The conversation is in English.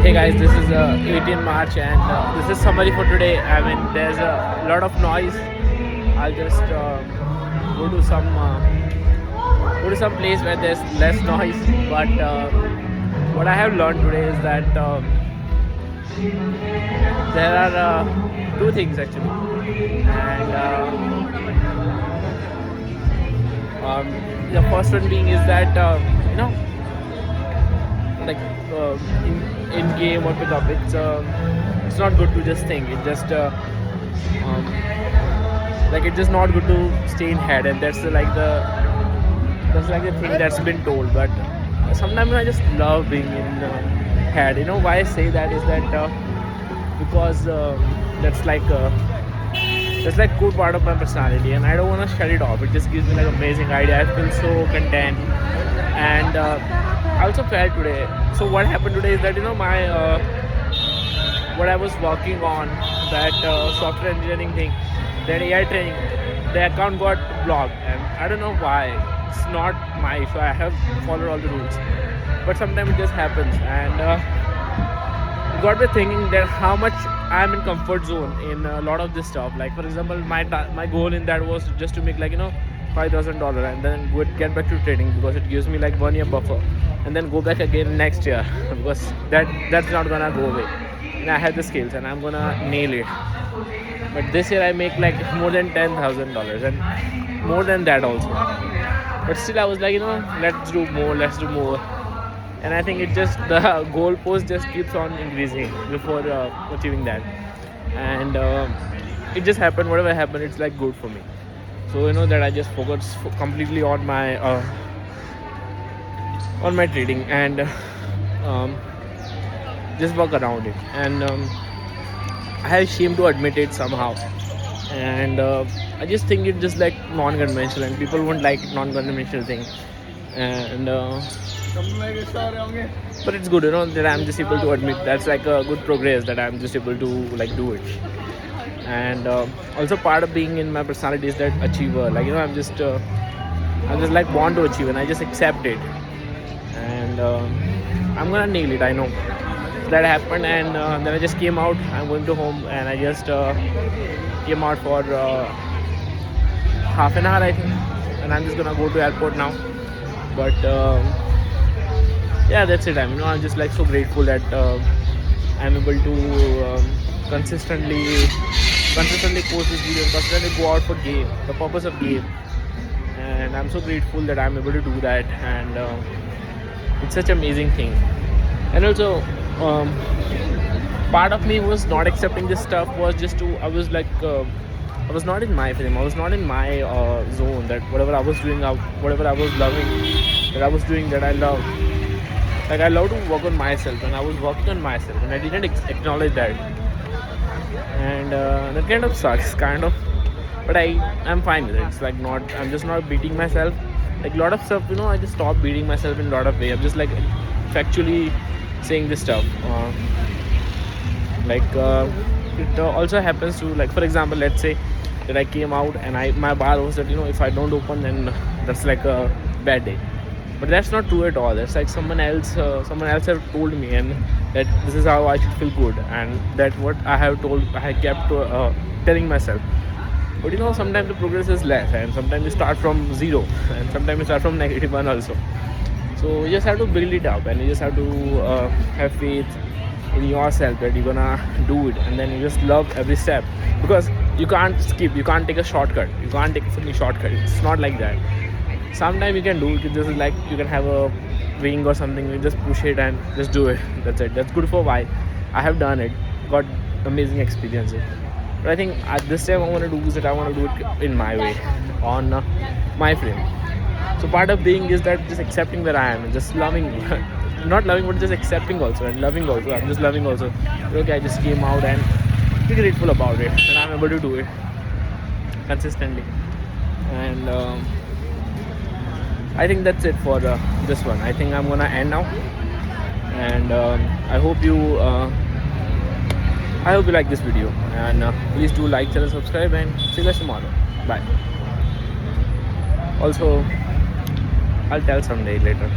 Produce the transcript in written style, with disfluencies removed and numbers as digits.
Hey guys, this is 18 March and this is summary for today. I mean, there's a lot of noise. I'll just go to some place where there's less noise. But what I have learned today is that there are two things actually, and the first one being is that like in game or pickup, it's not good to just think. It just like it's just not good to stay in head, and that's like the thing that's been told. But sometimes I just love being in head. You know why I say that is that because that's like good part of my personality, and I don't want to shut it off. It just gives me like amazing idea. I feel so content, and I also felt today. So what happened today is that my what I was working on, that software engineering thing, that AI training, the account got blocked, and I don't know why. It's not my issue. I have followed all the rules, but sometimes it just happens, and it got me thinking that how much I'm in comfort zone in a lot of this stuff. Like for example, my goal in that was just to make like $5,000 and then get back to trading because it gives me like 1 year buffer, and then go back again next year because that's not gonna go away. And I have the skills and I'm gonna nail it. But this year I make like more than $10,000 and more than that also. But still I was like, let's do more. And I think it just the goalpost just keeps on increasing before achieving that. And it just happened. Whatever happened, it's like good for me. So that I just focus completely on my trading and just work around it. And I have shame to admit it somehow. And I just think it's just like non-conventional, and people won't like non-conventional thing. And but it's good, that I'm just able to admit. That's like a good progress that I'm just able to like do it. And also part of being in my personality is that achiever. Like I'm just like want to achieve, and I just accept it. And I'm gonna nail it. I know that happened, and then I just came out. I'm going to home, and I just came out for half an hour, I think, and I'm just gonna go to airport now. But yeah, that's it. I'm just like so grateful that I'm able to consistently post this video, consistently go out for game, the purpose of game. And I'm so grateful that I'm able to do that, and it's such an amazing thing. And also part of me was not accepting this stuff, was just I was like I was not in my frame, I was not in my zone, that whatever I was doing, whatever I was loving, that I was doing, that I love. Like I love to work on myself, and I was working on myself, and I didn't acknowledge that. And that kind of sucks, but I'm fine with it. It's like I'm just not beating myself. Like a lot of stuff, I just stopped beating myself in a lot of ways. I'm just like factually saying this stuff. It also happens to, like for example, let's say that I came out and my bar was that if I don't open, then that's like a bad day. But that's not true at all. That's like someone else have told me, and that this is how I should feel good, and that what I kept telling myself. But sometimes the progress is less, and sometimes you start from zero, and sometimes you start from -1 also. So you just have to build it up, and you just have to have faith in yourself that you're gonna do it, and then you just love every step, because you can't skip, you can't take a shortcut, you can't take a fucking shortcut. It's not like that. Sometimes you can do it. This is like you can have a wing or something, you just push it and just do it. That's it. That's good for a while. I have done it, got amazing experiences. But I think at this time I want to do is that I want to do it in my way, on my frame. So part of being is that just accepting where I am and just loving not loving, but just accepting also, and loving also. I'm just loving also. Okay, I just came out and be grateful about it, and I'm able to do it consistently. And I think that's it for this one. I think I'm gonna end now, and I hope you like this video, and please do like, channel, subscribe, and see you guys tomorrow. Bye. Also, I'll tell someday later.